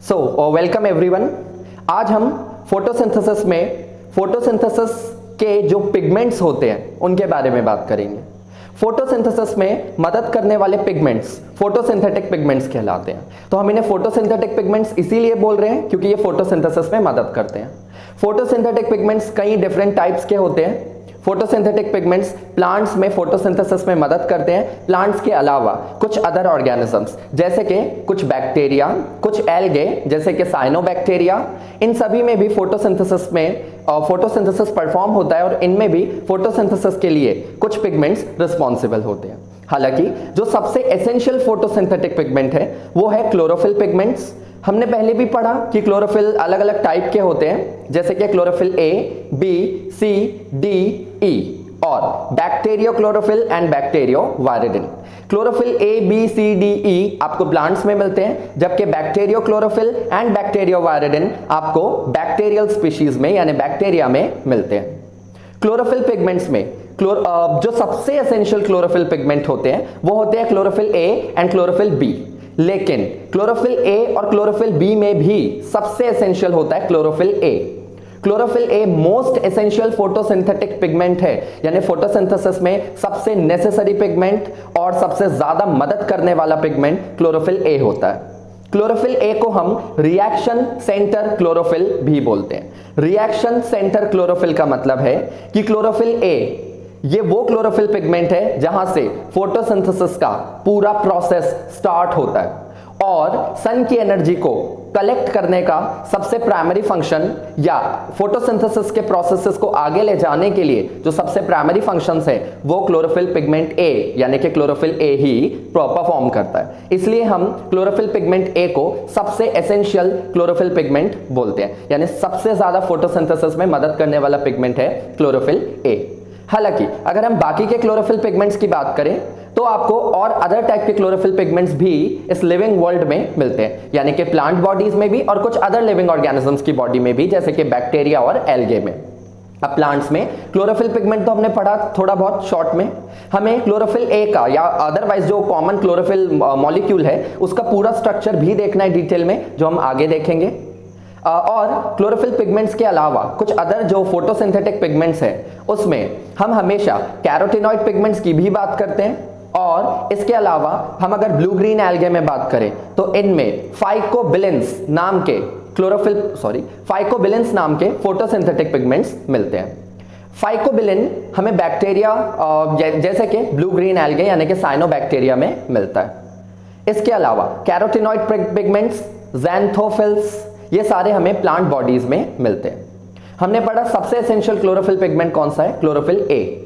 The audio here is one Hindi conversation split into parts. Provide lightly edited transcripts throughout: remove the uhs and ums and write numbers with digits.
Welcome everyone. आज हम फोटोसिंथेसिस में फोटोसिंथेसिस के जो पिगमेंट्स होते हैं उनके बारे में बात करेंगे। फोटोसिंथेसिस में मदद करने वाले पिगमेंट्स फोटोसिंथेटिक पिगमेंट्स कहलाते हैं। तो हम इन्हें फोटोसिंथेटिक पिगमेंट्स इसीलिए बोल रहे हैं क्योंकि ये फोटोसिंथेसिस में मदद करते हैं। फोटोसिंथेटिक पिगमेंट्स कई डिफरेंट टाइप्स के होते हैं। फोटोसिंथेटिक पिगमेंट्स प्लांट्स में फोटोसिंथेसिस में मदद करते हैं। प्लांट्स के अलावा कुछ अदर ऑर्गेनिजम्स जैसे कि कुछ बैक्टीरिया, कुछ एल्गे जैसे कि साइनोबैक्टीरिया, इन सभी में भी फोटोसिंथेसिस परफॉर्म होता है और इनमें भी फोटोसिंथेसिस के लिए कुछ पिगमेंट्स रिस्पॉन्सिबल होते हैं। हालांकि जो सबसे एसेंशियल फोटोसिंथेटिक पिगमेंट है वो है क्लोरोफिल पिगमेंट्स। हमने पहले भी पढ़ा कि क्लोरोफिल अलग अलग टाइप के होते हैं जैसे कि chlorophyll A, B, C, D, E और bacterio chlorophyll and bacterio viridin. Chlorophyll A, B, C, D, E आपको प्लांट्स में मिलते हैं, जबकि bacterio chlorophyll and bacterio viridin आपको बैक्टीरियल स्पीशीज में यानी बैक्टीरिया में मिलते हैं। क्लोरोफिल पिगमेंट्स में जो सबसे एसेंशियल क्लोरोफिल पिगमेंट होते हैं वो होते हैं chlorophyll A and chlorophyll B. लेकिन क्लोरोफिल ए और क्लोरोफिल बी में भी सबसे एसेंशियल होता है chlorophyll A. Chlorophyll A most essential photosynthetic pigment है, यानी फोटोसिंथेसिस में सबसे नेसेसरी पिगमेंट और सबसे ज्यादा मदद करने वाला पिगमेंट क्लोरोफिल ए होता है। क्लोरोफिल ए को हम रिएक्शन सेंटर क्लोरोफिल भी बोलते हैं। रिएक्शन सेंटर क्लोरोफिल का मतलब है कि क्लोरोफिल ए ये वो क्लोरोफिल पिगमेंट है जहां से फोटोसिंथेसिस का पूरा प्रोसेस स्टार्ट होता है और सन की एनर्जी को कलेक्ट करने का सबसे प्राइमरी फंक्शन या फोटोसिंथेसिस के प्रोसेसेस को आगे ले जाने के लिए जो सबसे प्राइमरी फंक्शंस है वो क्लोरोफिल पिगमेंट ए यानी कि क्लोरोफिल ए ही परफॉर्म करता है। इसलिए हम क्लोरोफिल पिगमेंट ए को सबसे एसेंशियल क्लोरोफिल पिगमेंट बोलते हैं, यानी सबसे ज्यादा फोटोसिंथेसिस में मदद करने वाला पिगमेंट है क्लोरोफिल ए। हालांकि अगर हम बाकी के क्लोरोफिल पिगमेंट्स की बात करें तो आपको और अदर टाइप के क्लोरोफिल पिगमेंट्स भी इस लिविंग वर्ल्ड में मिलते हैं, यानी कि प्लांट बॉडीज में भी और कुछ अदर लिविंग ऑर्गेनिजम्स की बॉडी में भी जैसे कि बैक्टीरिया और एल्गे में। अब प्लांट्स में क्लोरोफिल पिगमेंट तो हमने पढ़ा थोड़ा बहुत शॉर्ट में। हमें क्लोरोफिल ए का या अदरवाइज जो कॉमन क्लोरोफिल मॉलिक्यूल है उसका पूरा स्ट्रक्चर भी देखना है डिटेल में, जो हम आगे देखेंगे। और क्लोरोफिल पिगमेंट्स के अलावा कुछ अदर जो फोटोसिंथेटिक पिगमेंट्स हैं उसमें हम हमेशा कैरोटीनॉइड पिगमेंट्स की भी बात करते हैं। और इसके अलावा हम अगर ब्लू ग्रीन एल्गे में बात करें तो इनमें फाइकोबिलेंस नाम के फोटोसिंथेटिक पिगमेंट्स मिलते हैं। फाइकोबिलिन हमें बैक्टीरिया जैसे कि ब्लू ग्रीन एल्गे यानी कि साइनोबैक्टीरिया में मिलता है। इसके अलावा कैरोटीनॉइड पिगमेंट्स, ज़ैंथोफिल्स, ये सारे हमें प्लांट बॉडीज में मिलते हैं। हमने पढ़ा सबसे एसेंशियल क्लोरोफिल पिगमेंट कौन सा है, क्लोरोफिल ए।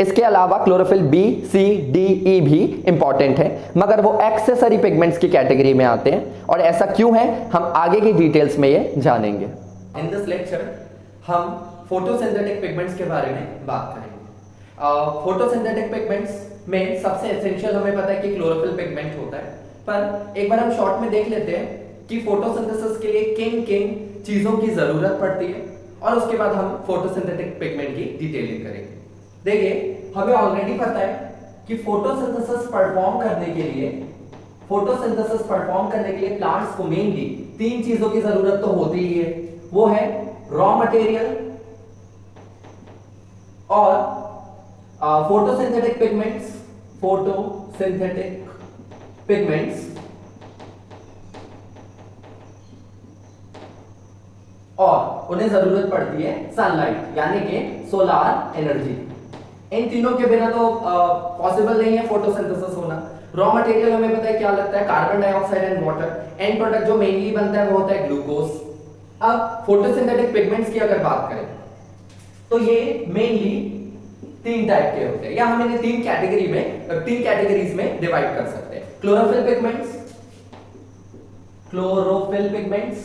इसके अलावा क्लोरोफिल बी, सी, डी, ई भी इंपॉर्टेंट है, मगर वो एक्सेसरी पिगमेंट्स की कैटेगरी में आते हैं। और ऐसा क्यों है हम आगे की डिटेल्स में ये जानेंगे। इन दिस लेक्चर हम फोटोसिंथेटिक पिगमेंट्स के बारे में बात करेंगे। फोटोसिंथेटिक पिगमेंट्स में सबसे एसेंशियल हमें पता है कि क्लोरोफिल पिगमेंट होता है, पर एक बार हम शॉर्ट में देख लेते हैं कि फोटोसिंथेसिस के लिए किन किन चीजों की जरूरत पड़ती है और उसके बाद हम फोटोसिंथेटिक पिगमेंट की डिटेलिंग करेंगे। देखिए, हमें ऑलरेडी पता है कि फोटोसिंथेसिस परफॉर्म करने के लिए प्लांट्स को मेनली तीन चीजों की जरूरत तो होती ही है। वो है रॉ मटेरियल और फोटोसिंथेटिक पिगमेंट्स और उन्हें जरूरत पड़ती है सनलाइट यानी कि सोलार एनर्जी। इन तीनों के बिना तो पॉसिबल नहीं है फोटोसिंथेसिस होना। रॉ मटेरियल हमें पता है क्या लगता है, carbon dioxide and water. And product जो मेनली बनता है वो होता है ग्लूकोज। अब फोटोसिंथेटिक पिगमेंट्स की अगर बात करें तो ये मेनली तीन टाइप के होते हैं, या हम इन्हें तीन कैटेगरीज में डिवाइड कर सकते हैं। क्लोरोफिल पिगमेंट्स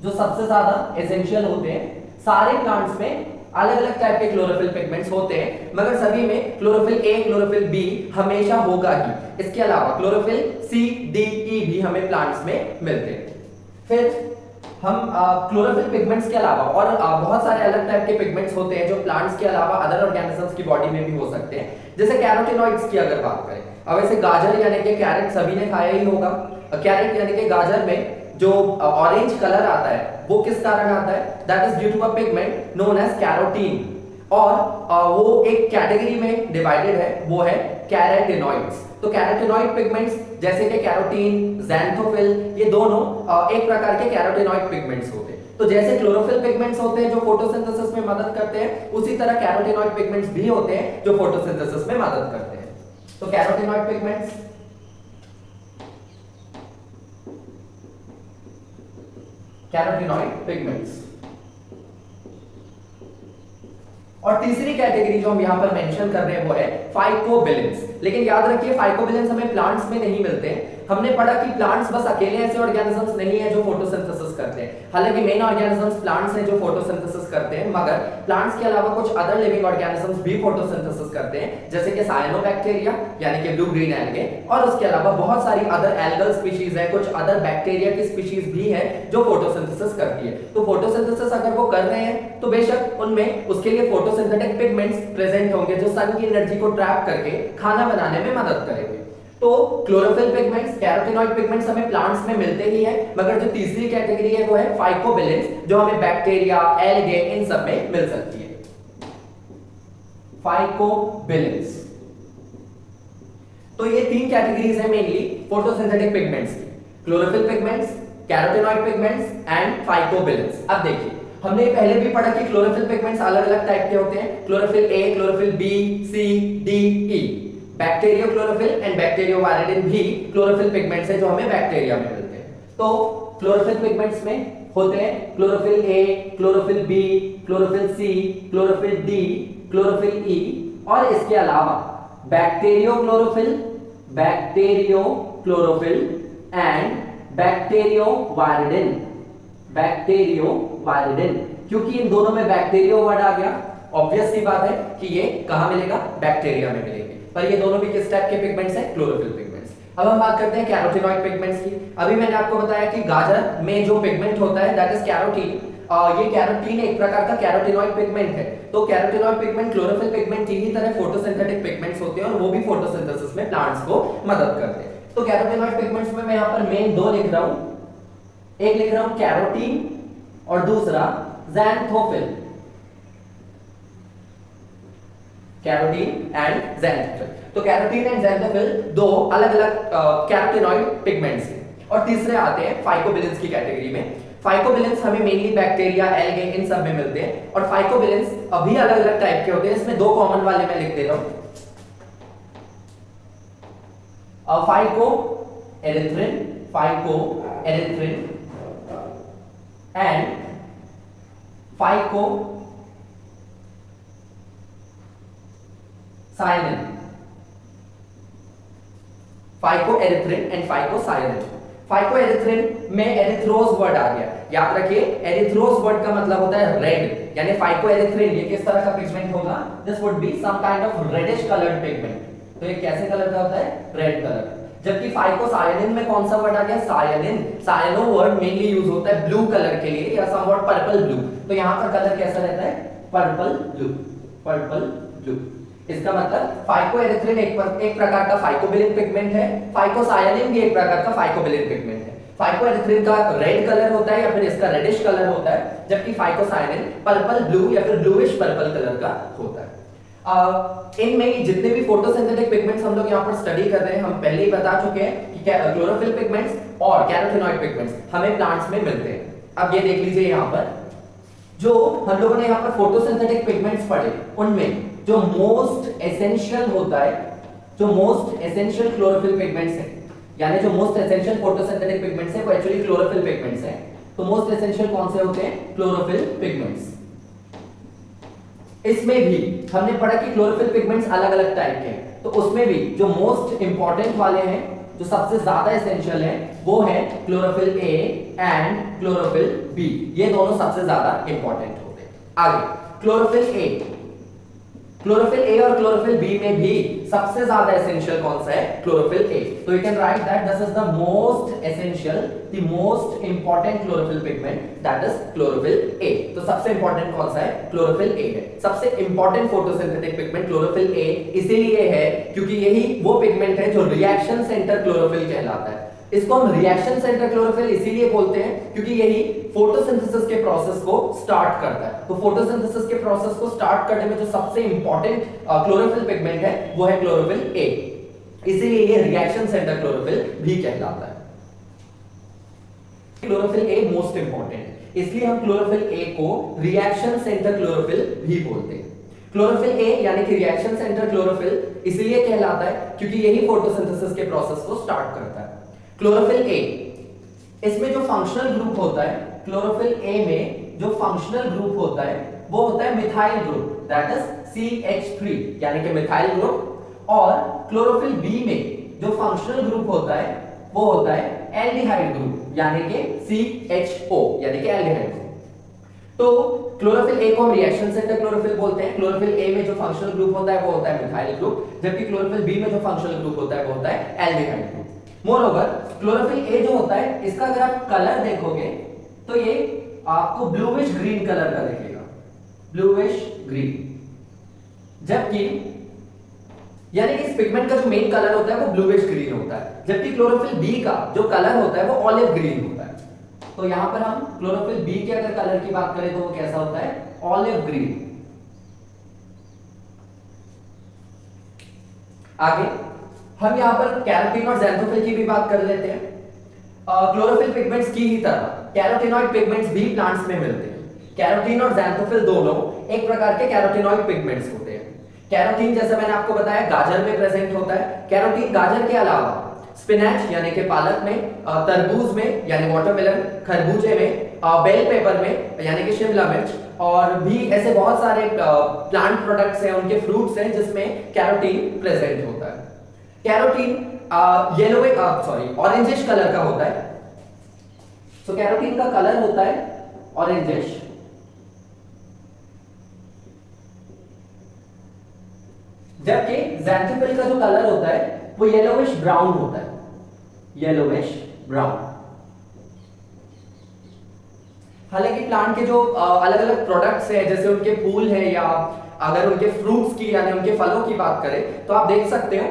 जो सबसे ज्यादा एसेंशियल होते हैं। सारे प्लांट्स में अलग अलग टाइप के क्लोरोफिल पिगमेंट्स होते हैं, मगर सभी में क्लोरोफिल ए, क्लोरोफिल बी हमेशा होगा ही। इसके अलावा क्लोरोफिल सी, डी, ई भी हमें प्लांट्स में मिलते हैं। फिर हम क्लोरोफिल पिगमेंट्स के अलावा और बहुत सारे अलग टाइप के पिगमेंट्स होते हैं जो प्लांट्स के अलावा अदर ऑर्गेनिजम्स की बॉडी में भी हो सकते हैं, जैसे कैरोटीनॉइड्स की अगर बात करें। अब ऐसे गाजर यानी कि कैरेट सभी ने खाया ही होगा। कैरेट यानी कि गाजर में जो ऑरेंज कलर आता है वो किस कारण आता है? That is due to a pigment known as carotene, और वो एक कैटेगरी में डिवाइडेड है, वो है कैरोटीनॉइड्स। तो कैरोटीनॉइड पिगमेंट्स जैसे कि कैरोटीन, ज़ैंथोफिल, ये दोनों एक प्रकार के कैरोटीनॉइड पिगमेंट्स होते हैं। तो जैसे क्लोरोफिल पिगमेंट्स होते हैं जो फोटोसिंथेसिस में मदद करते हैं, उसी तरह कैरोटीनॉइड पिगमेंट्स भी होते हैं जो फोटोसिंथेसिस में मदद करते हैं। तो कैरोटीनॉइड पिगमेंट्स, कैरोटीनॉइड पिगमेंट्स। और तीसरी कैटेगरी जो हम यहां पर मेंशन कर रहे हैं वो है फाइकोबिलेंस। लेकिन याद रखिए फाइकोबिलेंस हमें प्लांट्स में नहीं मिलते हैं। हमने पढ़ा कि प्लांट्स बस अकेले ऐसे ऑर्गेनिजम्स नहीं है जो फोटोसिंथेसिस करते हैं, हालांकि मेन ऑर्गेनिजम्स प्लांट्स हैं जो फोटोसिंथेसिस करते हैं, मगर प्लांट्स के अलावा कुछ अदर लिविंग ऑर्गेनिजम्स भी फोटोसिंथेसिस करते हैं, जैसे कि साइनोबैक्टीरिया यानी कि ब्लू ग्रीन एल्गे, और उसके अलावा बहुत सारी अदर एल्गल स्पीशीज है, कुछ अदर बैक्टीरिया की स्पीशीज भी है जो फोटोसिंथेसिस करती है। तो फोटोसिंथेसिस अगर वो कर रहे हैं तो बेशक उनमें उसके लिए फोटोसिंथेटिक पिगमेंट्स प्रेजेंट होंगे जो सन की एनर्जी को ट्रैप करके खाना बनाने में मदद करेंगे। तो क्लोरोफिल पिगमेंट्स, कैरोटीनॉइड पिगमेंट्स हमें प्लांट्स में मिलते ही हैं, मगर जो तीसरी कैटेगरी है वो है फाइकोबिलेंस, जो हमें बैक्टीरिया, एल्गे, इन सब में मिल सकती है। फाइकोबिलेंस। तो ये तीन कैटेगरीज है मेनली फोटोसिंथेटिक पिगमेंट्स की, chlorophyll pigments, carotenoid pigments and phycobilins. अब देखिए हमने पहले भी पढ़ा कि क्लोरोफिल पिगमेंट्स अलग अलग टाइप के होते हैं, chlorophyll A, chlorophyll B, C, D, E. Bacterio chlorophyll and bacterio viridin भी क्लोरोफिल पिगमेंट्स है जो हमें बैक्टीरिया में मिलते हैं। तो क्लोरोफिल पिगमेंट्स में होते हैं chlorophyll A, chlorophyll B, chlorophyll C, chlorophyll D, chlorophyll E, और इसके अलावा bacterio chlorophyll, bacterio chlorophyll and bacterio viridin, bacterio viridin. क्योंकि इन दोनों में बैक्टीरियो वर्ड आ गया, ऑब्वियस सी बात है कि ये कहां मिलेगा? बैक्टीरिया में मिलेंगे। पर ये दोनों भी किस टाइप के पिगमेंट्स हैं? Chlorophyll pigments. अब हम बात करते हैं कैरोटीनॉइड पिगमेंट्स की। अभी मैंने आपको बताया कि गाजर में जो पिगमेंट होता है दैट इज कैरोटीन। ये कैरोटीन एक प्रकार का कैरोटीनॉइड पिगमेंट है। तो कैरोटीनॉइड पिगमेंट क्लोरोफिल पिगमेंट की ही तरह फोटोसिंथेटिक पिगमेंट्स होते हैं और वो भी फोटोसिंथेसिस में प्लांट्स को मदद करते हैं। तो कैरोटीनॉइड पिगमेंट्स में मैं यहां पर मेन दो लिख रहा हूं, एक लिख रहा हूं कैरोटीन और दूसरा ज़ैंथोफिल, कैरोटीन एंड ज़ैंथोफिल। तो कैरोटीन एंड ज़ैंथोफिल दो अलग-अलग कैरोटीनॉइड पिगमेंट्स हैं। और तीसरे आते हैं फाइकोबिलेंस की कैटेगरी में। फाइकोबिलेंस हमें मेनली बैक्टीरिया, एल्गे, इन सब में मिलते हैं, और फाइकोबिलेंस अभी अलग-अलग टाइप के होते हैं। इसमें दो कॉमन वाले मैं लिख दे रहा हूं, phycoerythrin, phycoerythrin and फाइकोसायनिन, phycoerythrin and फाइकोसायनिन। Phycoerythrin में एरिथ्रोज वर्ड आ गया, याद रखिए एरिथ्रोज वर्ड का मतलब होता है रेड, यानी फाइकोएरिथ्रिन ये किस तरह का पिगमेंट होगा? This would be some kind of reddish coloured pigment. तो ये कैसे कलर का होता है? Red colour. जबकि फाइकोसायनिन में कौन सा वर्ड आ गया? Cyanin. Cyano word mainly use होता है ब्लू कलर के लिए या समवॉट पर्पल ब्लू। तो यहां पर कलर कैसा रहता है? Purple blue, purple blue. इसका मतलब फाइकोएरिथ्रिन एक प्रकार का फाइकोबिलिन पिगमेंट है, फाइकोसायनिन भी एक प्रकार का फाइकोबिलिन पिगमेंट है। फाइकोएरिथ्रिन का रेड कलर होता है या फिर इसका रेडिश कलर होता है, जबकि फाइकोसायनिन पर्पल ब्लू या फिर ब्लूइश पर्पल कलर का होता है। इनमें जितने भी फोटोसिंथेटिक पिगमेंट्स हम लोग यहाँ पर स्टडी कर रहे हैं, हम पहले ही बता चुके हैं कि क्लोरोफिल पिगमेंट्स और कैरोटीनॉइड पिगमेंट्स हमें प्लांट्स में मिलते हैं। अब ये देख लीजिए यहाँ पर जो हम लोगों ने यहाँ पर फोटोसिंथेटिक पिगमेंट्स पढ़े, उनमें जो मोस्ट एसेंशियल होता है, जो मोस्ट एसेंशियल क्लोरोफिल पिगमेंट्स है, यानी जो मोस्ट एसेंशियल फोटोसिंथेटिक पिगमेंट्स है वो एक्चुअली क्लोरोफिल पिगमेंट्स है। तो मोस्ट एसेंशियल कौन से होते हैं? Chlorophyll pigments. इसमें भी हमने पढ़ा कि क्लोरोफिल पिगमेंट्स अलग अलग टाइप के हैं, तो उसमें भी जो मोस्ट इंपॉर्टेंट वाले हैं, जो सबसे ज्यादा एसेंशियल है, वो है chlorophyll A and chlorophyll B. ये दोनों सबसे ज्यादा इंपॉर्टेंट होते हैं। आगे क्लोरोफिल ए, क्लोरोफिल ए और क्लोरोफिल बी में भी सबसे ज्यादा एसेंशियल कौन सा है? Chlorophyll A. तो you can write that this is the most essential, the most important chlorophyll pigment, that is chlorophyll A. तो सबसे इंपॉर्टेंट कौन सा है? क्लोरोफिल ए है। सबसे important photosynthetic pigment chlorophyll A इसीलिए है क्योंकि यही वो पिगमेंट है जो रिएक्शन सेंटर क्लोरोफिल कहलाता है। इसको हम रिएक्शन सेंटर क्लोरोफिल इसीलिए बोलते हैं क्योंकि यही फोटोसिंथेसिस के प्रोसेस को स्टार्ट करता है। तो फोटोसिंथेसिस के प्रोसेस को स्टार्ट करने में जो सबसे इंपॉर्टेंट क्लोरोफिल पिगमेंट है वो है क्लोरोफिल ए, इसीलिए ये रिएक्शन सेंटर क्लोरोफिल भी कहलाता है। क्लोरोफिल ए मोस्ट इंपॉर्टेंट, इसलिए हम क्लोरोफिल ए को रिएक्शन सेंटर क्लोरोफिल भी बोलते हैं। क्लोरोफिल ए यानी कि रिएक्शन सेंटर क्लोरोफिल इसलिए कहलाता है क्योंकि यही फोटोसिंथेसिस के प्रोसेस को स्टार्ट करता है। क्लोरोफिल ए, इसमें जो फंक्शनल ग्रुप होता है, क्लोरोफिल ए में जो फंक्शनल ग्रुप होता है वो होता है methyl group, that is CH3 यानी कि मिथाइल ग्रुप। और क्लोरोफिल बी में जो फंक्शनल ग्रुप होता है वो होता है एल्डिहाइड ग्रुप यानी कि CHO यानी कि एल्डिहाइड ग्रुप। तो क्लोरोफिल ए को हम रिएक्शन सेंटर क्लोरोफिल बोलते हैं। क्लोरोफिल ए में जो फंक्शनल ग्रुप होता है वो होता है मिथाइल ग्रुप, जबकि क्लोरोफिल बी में जो फंक्शनल ग्रुप होता है वो होता है aldehyde group. Moreover chlorophyll A जो होता है इसका अगर आप कलर देखोगे तो ये आपको ब्लूइश ग्रीन कलर का दिखेगा, ब्लूइश ग्रीन, जबकि यानी कि इस पिगमेंट का जो मेन कलर होता है वो ब्लूइश ग्रीन होता है, जबकि क्लोरोफिल बी का जो कलर होता है वो ऑलिव ग्रीन होता है। तो यहां पर हम क्लोरोफिल बी के अगर कलर की बात करें तो वो कैसा होता है, ऑलिव ग्रीन। आगे हम यहां पर कैरोटीन और ज़ैंथोफिल की भी बात कर लेते हैं। क्लोरोफिल पिगमेंट्स की ही तरह कैरोटीनॉइड पिगमेंट्स भी प्लांट्स में मिलते हैं। कैरोटीन और ज़ैंथोफिल दोनों एक प्रकार के कैरोटीनॉइड पिगमेंट्स होते हैं। कैरोटीन जैसे मैंने आपको बताया गाजर में प्रेजेंट होता है। कैरोटीन गाजर के अलावा स्पिनच यानी कि पालक में, तरबूज में यानी वाटरमेलन, खरबूजे में, बेल पेपर में यानी कि शिमला मिर्च, और भी ऐसे बहुत सारे प्लांट प्रोडक्ट्स हैं, उनके फ्रूट्स हैं जिसमें कैरोटीन प्रेजेंट होता है। कैरोटीन ऑरेंजिश कलर का होता है। सो कैरोटीन का कलर होता है ऑरेंजिश, जबकि ज़ैंथोफिल का जो कलर होता है वो येलोविश ब्राउन होता है, येलोविश ब्राउन। हालांकि प्लांट के जो अलग अलग प्रोडक्ट्स हैं जैसे उनके फूल हैं या अगर उनके फ्रूट्स की यानी उनके फलों की बात करें तो आप देख सकते हो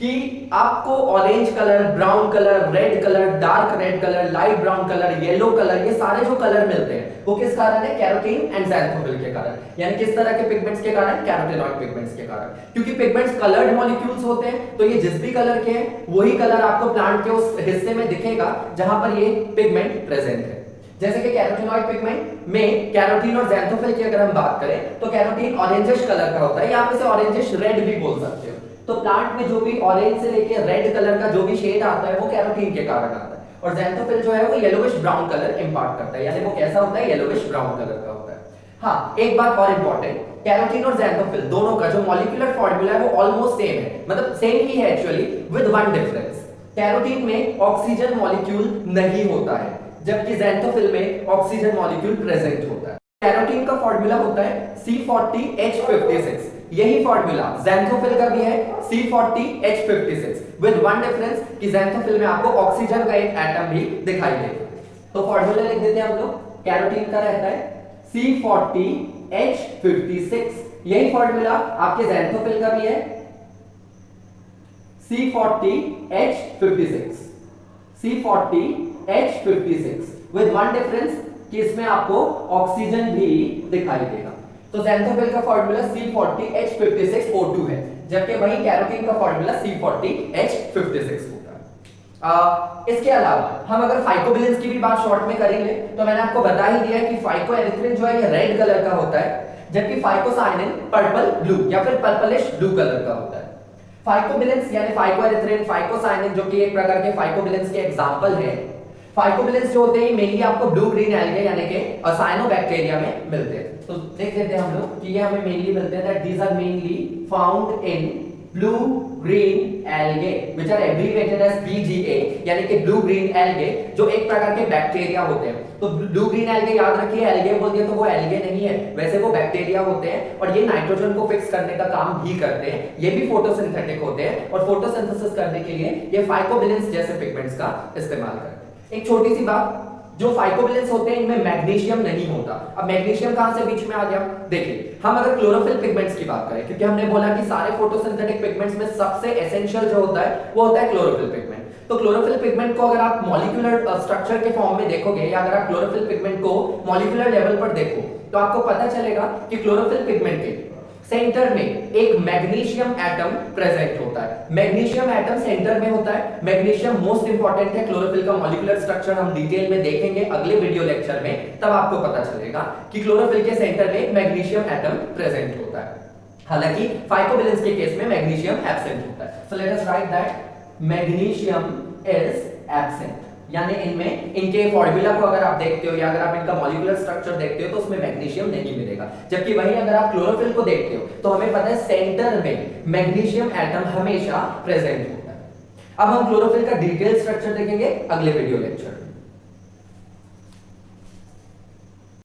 कि आपको orange colour, brown colour, red colour, dark red colour, light brown colour, yellow colour, ये सारे जो कलर मिलते हैं वो किस कारण है, कैरोटीन एंड ज़ैंथोफिल के कारण, यानी किस तरह के पिगमेंट्स के कारण, कैरोटीनॉइड पिगमेंट्स के कारण। क्योंकि पिगमेंट्स कलर्ड मॉलिक्यूल्स होते हैं तो ये जिस भी कलर के हैं वही कलर आपको प्लांट के उस हिस्से में दिखेगा जहां पर ये पिगमेंट प्रेजेंट है। जैसे कि कैरोटीनॉइड पिगमेंट में कैरोटीन और ज़ैंथोफिल की अगर हम बात करें तो कैरोटीन ऑरेंजिश कलर का होता है, या आप इसे ऑरेंजिश रेड भी बोल सकते हो। तो प्लांट में जो भी ऑरेंज से लेके रेड कलर का जो भी शेड आता है वो कैरोटीन के कारण आता है, और ज़ैंथोफिल जो है वो येलोविश ब्राउन कलर इंपार्ट करता है, यानी वो कैसा होता है, येलोविश ब्राउन कलर का होता है। हाँ, एक बात और इंपॉर्टेंट, कैरोटीन और ज़ैंथोफिल दोनों का जो मॉलिक्यूलर फॉर्मूला है वो ऑलमोस्ट सेम है, मतलब सेम ही है actually, with one difference. Carotene में ऑक्सीजन मॉलिक्यूल नहीं होता है, जबकि ज़ैंथोफिल में ऑक्सीजन मॉलिक्यूल प्रेजेंट होता है। कैरोटीन का फॉर्मूला होता है C40H56, यही फॉर्मूला ज़ैंथोफिल का भी है C40H56, विद वन डिफरेंस कि ज़ैंथोफिल में आपको ऑक्सीजन का एक एटम भी दिखाई देगा। तो फॉर्मूला लिख देते हैं हम लोग, कैरोटीन का रहता है C40H56, यही फॉर्मूला आपके ज़ैंथोफिल का भी है C40H56, C40H56, with one difference कि इसमें आपको ऑक्सीजन भी दिखाई देगा। तो ज़ैंथोफिल का फॉर्मूला C40H56O2 है, जबकि वही कैरोटीन का फॉर्मूला C40H56 होता है। इसके अलावा हम अगर फाइकोबिलेंस की भी बात शॉर्ट में करेंगे तो मैंने आपको बता ही दिया कि फाइकोएरिथ्रिन जो है ये रेड कलर का होता है, जबकि फाइकोसाइनिन पर्पल ब्लू या फिर पर्पलिश ब्लू कलर का होता है। फाइकोबिलेंस यानी फाइकोएरिथ्रिन, फाइकोसाइनिन जो कि एक प्रकार के फाइकोबिलेंस के एग्जांपल हैं। फाइकोबिलेंस जो होते हैं मेनली आपको ब्लू ग्रीन एल्गे यानी कि साइनोबैक्टीरिया में मिलते हैं। तो देख लेते हैं हम लोग कि ये हमें मेनली मिलते हैं, that these are mainly found in blue green algae which are abbreviated as BGA, यानी कि ब्लू ग्रीन एल्गे जो एक प्रकार के बैक्टीरिया होते हैं। तो ब्लू ग्रीन एल्गे याद रखिए, एल्गे बोल दिया तो वो एल्गे नहीं है, वैसे वो बैक्टीरिया होते हैं और ये नाइट्रोजन को फिक्स करने का काम भी करते हैं। ये भी फोटोसिंथेटिक होते हैं और फोटोसिंथेसिस करने के लिए ये फाइकोबिलेंस जैसे पिगमेंट्स का इस्तेमाल करते हैं। एक छोटी सी बात, जो फाइकोबिलेंस होते हैं इनमें मैग्नीशियम नहीं होता। अब मैग्नीशियम कहां से बीच में आ गया, देखिए हम अगर क्लोरोफिल पिगमेंट्स की बात करें, क्योंकि हमने बोला कि सारे फोटोसिंथेटिक पिगमेंट्स में सबसे एसेंशियल जो होता है वो होता है क्लोरोफिल पिगमेंट। तो क्लोरोफिल पिगमेंट को अगर आप मॉलिक्यूलर स्ट्रक्चर के फॉर्म में देखोगे या अगर आप क्लोरोफिल पिगमेंट को मॉलिक्यूलर लेवल पर देखो तो आपको पता चलेगा कि क्लोरोफिल पिगमेंट के सेंटर में एक मैग्नीशियम एटम प्रेजेंट होता है। मैग्नीशियम एटम सेंटर में होता है। मैग्नीशियम मोस्ट इंपॉर्टेंट है। क्लोरोफिल का मॉलिक्यूलर स्ट्रक्चर हम डिटेल में देखेंगे अगले वीडियो लेक्चर में, तब आपको पता चलेगा कि क्लोरोफिल के सेंटर में मैग्नीशियम एटम प्रेजेंट होता है। हालांकि फाइकोबिलेंस के केस में मैग्नीशियम एब्सेंट होता है। So let us right that magnesium is absent, यानी इनमें इनके फॉर्मूला को अगर आप देखते हो या अगर आप इनका मॉलिक्यूलर स्ट्रक्चर देखते हो तो उसमें मैग्नीशियम नहीं मिलेगा। जबकि वही अगर आप क्लोरोफिल को देखते हो तो हमें पता है सेंटर में मैग्नीशियम एटम हमेशा प्रेजेंट होता है। अब हम क्लोरोफिल का डिटेल स्ट्रक्चर देखेंगे अगले वीडियो लेक्चर में।